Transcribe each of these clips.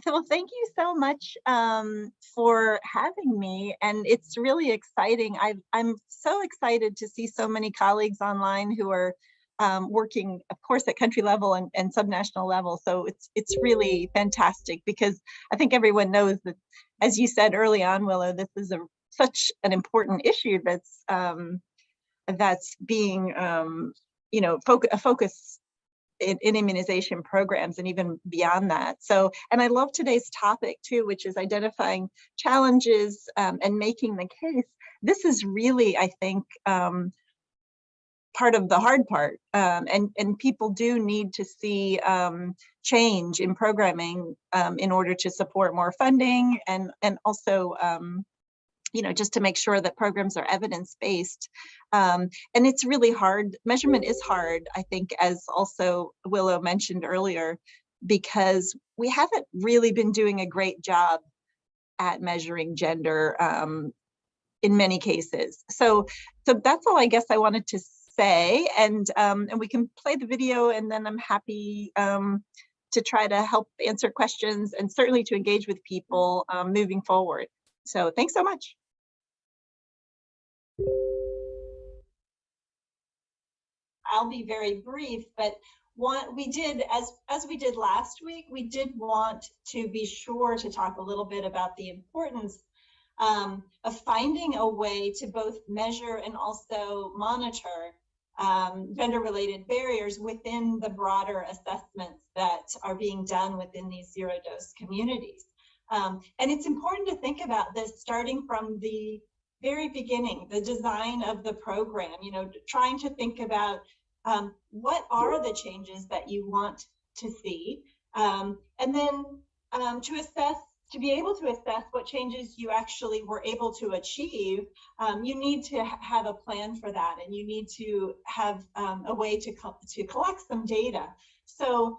So thank you so much for having me, and it's really exciting. I'm so excited to see so many colleagues online who are working, of course, at country level and subnational level. So it's really fantastic because I think everyone knows that, as you said early on, Willow, this is such an important issue that's being a focus in immunization programs and even beyond that. So, and I love today's topic too, which is identifying challenges and making the case. This is really, I think, part of the hard part. And people do need to see change in programming in order to support more funding and also just to make sure that programs are evidence-based. And it's really hard. Measurement is hard, I think, as also Willow mentioned earlier, because we haven't really been doing a great job at measuring gender in many cases. So that's all I guess I wanted to say. And we can play the video, and then I'm happy to try to help answer questions and certainly to engage with people moving forward. So thanks so much. I'll be very brief, but we did, as we did last week, we did want to be sure to talk a little bit about the importance of finding a way to both measure and also monitor gender-related barriers within the broader assessments that are being done within these zero-dose communities. And it's important to think about this starting from the very beginning, the design of the program, trying to think about what are the changes that you want to see, and then to be able to assess what changes you actually were able to achieve, you need to have a plan for that, and you need to have a way to collect some data. So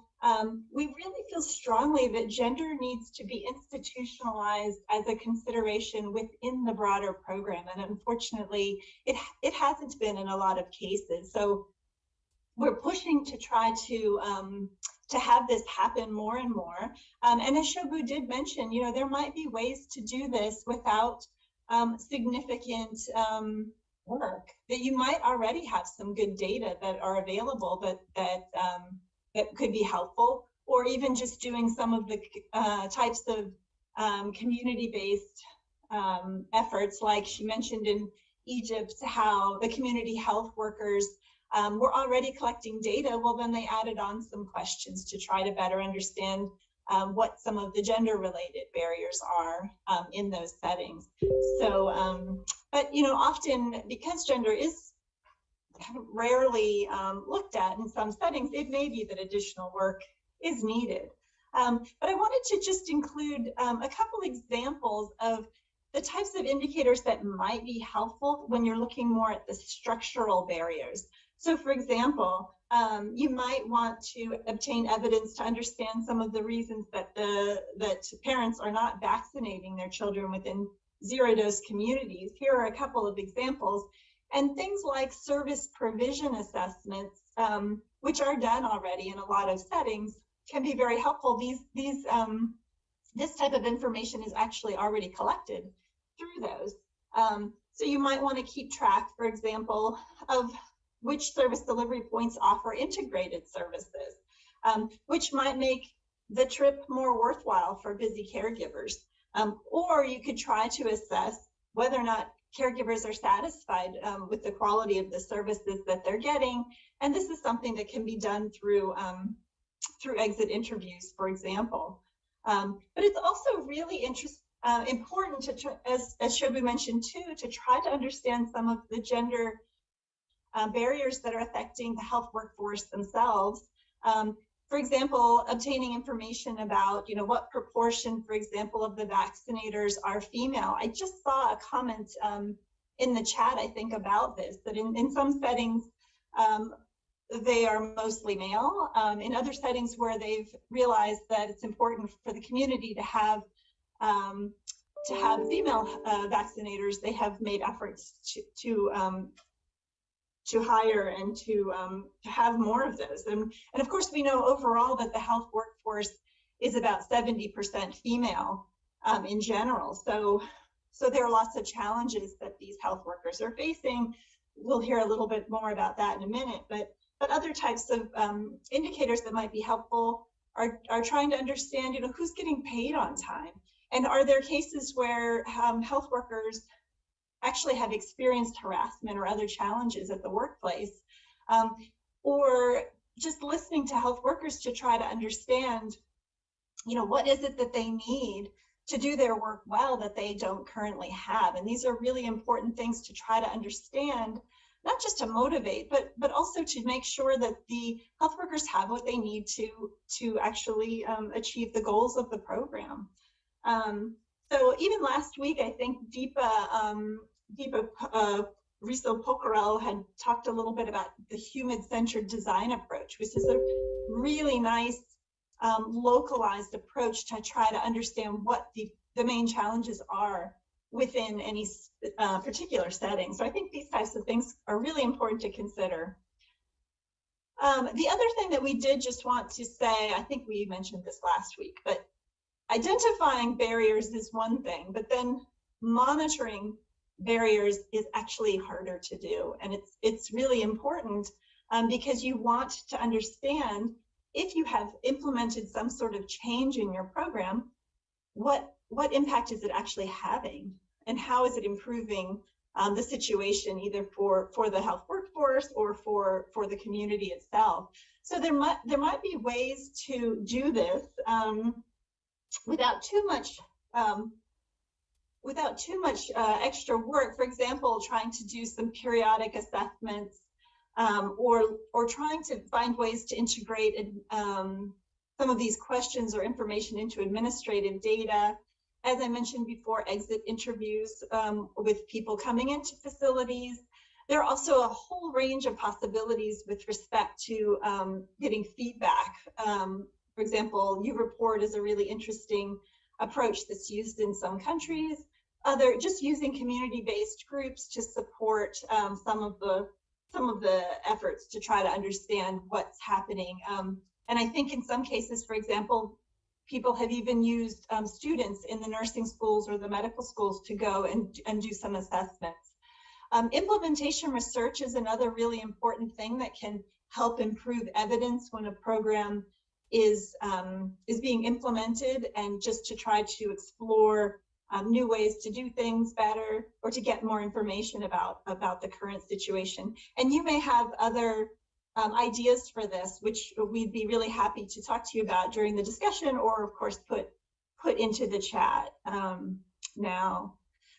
we really feel strongly that gender needs to be institutionalized as a consideration within the broader program, and unfortunately, it hasn't been in a lot of cases. So we're pushing to try to have this happen more and more. And as Shobu did mention, there might be ways to do this without significant work, that you might already have some good data that are available, but that could be helpful, or even just doing some of the types of community-based efforts, like she mentioned in Egypt, how the community health workers were already collecting data. Well, then they added on some questions to try to better understand what some of the gender-related barriers are in those settings. So, but often, because gender is kind of rarely looked at in some settings, it may be that additional work is needed. But I wanted to just include a couple examples of the types of indicators that might be helpful when you're looking more at the structural barriers. So for example, you might want to obtain evidence to understand some of the reasons that that parents are not vaccinating their children within zero-dose communities. Here are a couple of examples. And things like service provision assessments, which are done already in a lot of settings, can be very helpful. This type of information is actually already collected through those. So you might want to keep track, for example, of which service delivery points offer integrated services, which might make the trip more worthwhile for busy caregivers. Or you could try to assess whether or not caregivers are satisfied with the quality of the services that they're getting. And this is something that can be done through exit interviews, for example. But it's also really important to, as Shobu mentioned too, to try to understand some of the gender barriers that are affecting the health workforce themselves. For example, obtaining information about, what proportion, for example, of the vaccinators are female. I just saw a comment in the chat, I think, about this, that in some settings, they are mostly male. In other settings where they've realized that it's important for the community to have female vaccinators, they have made efforts to hire and to have more of those. And of course, we know overall that the health workforce is about 70% female in general. So there are lots of challenges that these health workers are facing. We'll hear a little bit more about that in a minute, but other types of indicators that might be helpful are trying to understand, who's getting paid on time, and are there cases where health workers actually have experienced harassment or other challenges at the workplace, or just listening to health workers to try to understand, what is it that they need to do their work well that they don't currently have. And these are really important things to try to understand, not just to motivate, but also to make sure that the health workers have what they need to actually achieve the goals of the program. So even last week, I think Deepa Riso-Pokharel had talked a little bit about the human-centered design approach, which is a really nice localized approach to try to understand what the main challenges are within any particular setting. So I think these types of things are really important to consider. The other thing that we did just want to say, I think we mentioned this last week, but identifying barriers is one thing, but then monitoring barriers is actually harder to do. And it's really important because you want to understand, if you have implemented some sort of change in your program, what impact is it actually having, and how is it improving the situation, either for the health workforce or for the community itself. So there might be ways to do this without too much extra work. For example, trying to do some periodic assessments, or trying to find ways to integrate some of these questions or information into administrative data. As I mentioned before, exit interviews with people coming into facilities. There are also a whole range of possibilities with respect to getting feedback. For example, U-Report is a really interesting approach that's used in some countries. Just using community-based groups to support some of the efforts to try to understand what's happening. And I think in some cases, for example, people have even used students in the nursing schools or the medical schools to go and do some assessments. Implementation research is another really important thing that can help improve evidence when a program is being implemented, and just to try to explore new ways to do things better, or to get more information about the current situation. And you may have other ideas for this, which we'd be really happy to talk to you about during the discussion, or of course put into the chat now.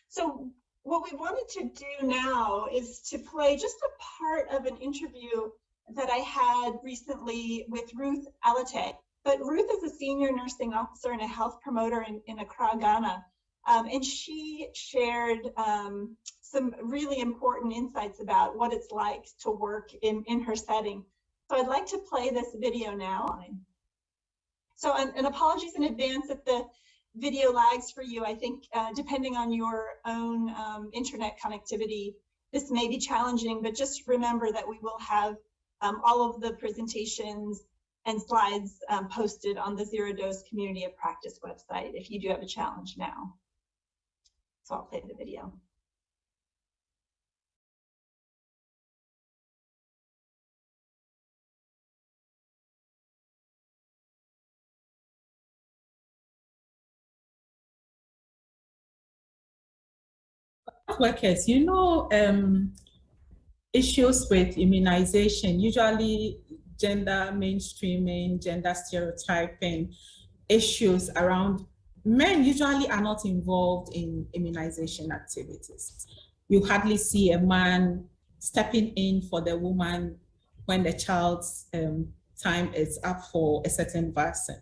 So what we wanted to do now is to play just a part of an interview that I had recently with Ruth Alate. But Ruth is a senior nursing officer and a health promoter in Accra, Ghana. And she shared some really important insights about what it's like to work in her setting. So I'd like to play this video now. So, and apologies in advance if the video lags for you. I think depending on your own internet connectivity, this may be challenging, but just remember that we will have all of the presentations and slides posted on the Zero Dose Community of Practice website if you do have a challenge now. So I'll play the video. Workers, issues with immunization, usually gender mainstreaming, gender stereotyping, issues around men usually are not involved in immunization activities. You hardly see a man stepping in for the woman when the child's time is up for a certain vaccine.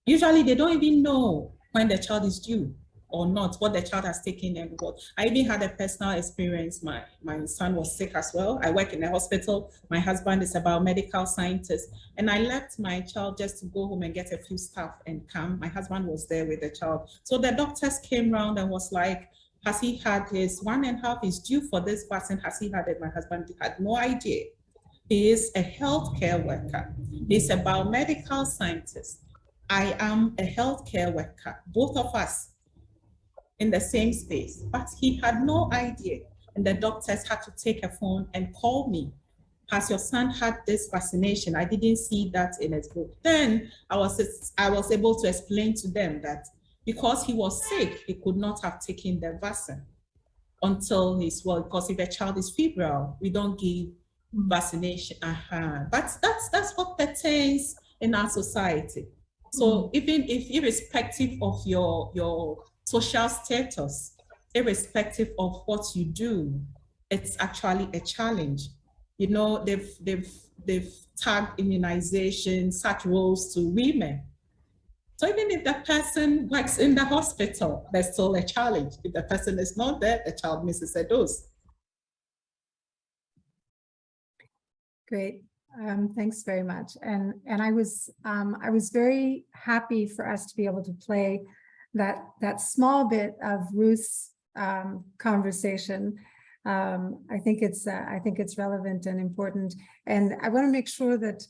Usually they don't even know when the child is due or not, what the child has taken and what. I even had a personal experience. My son was sick as well. I work in a hospital. My husband is a biomedical scientist. And I left my child just to go home and get a few stuff and come. My husband was there with the child. So the doctors came around and was like, has he had his 1.5 is due for this vaccine? Has he had it? My husband had no idea. He is a healthcare worker. He's a biomedical scientist. I am a healthcare worker, both of us in the same space, but he had no idea. And the doctors had to take a phone and call me. Has your son had this vaccination? I didn't see that in his book. Then I was able to explain to them that because he was sick, he could not have taken the vaccine until he's well, because if a child is febrile, we don't give vaccination. But that's what pertains in our society. So even if irrespective of your social status, irrespective of what you do, it's actually a challenge. You know, they've tagged immunization, such roles to women. So even if the person works in the hospital, there's still a challenge. If the person is not there, the child misses a dose. Great. Thanks very much. And I was very happy for us to be able to play that small bit of Ruth's conversation. I think it's relevant and important. And I want to make sure that,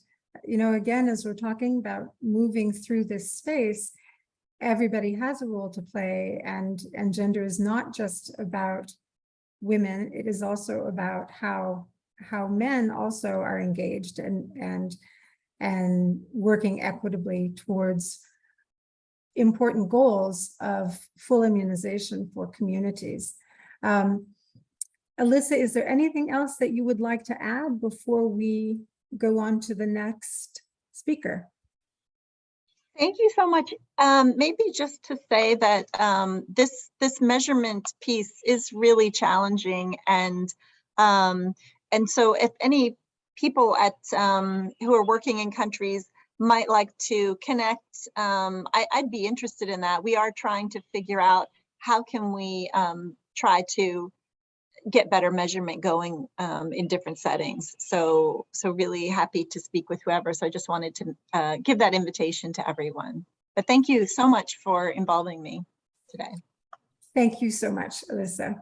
you know, again, as we're talking about moving through this space, everybody has a role to play, and gender is not just about women. It is also about how men also are engaged and working equitably towards important goals of full immunization for communities. Alyssa, is there anything else that you would like to add before we go on to the next speaker? Thank you so much. Maybe just to say that this measurement piece is really challenging, and so if any people at who are working in countries might like to connect, I'd be interested in that. We are trying to figure out how can we try to get better measurement going in different settings. So really happy to speak with whoever. So I just wanted to give that invitation to everyone. But thank you so much for involving me today. Thank you so much, Alyssa.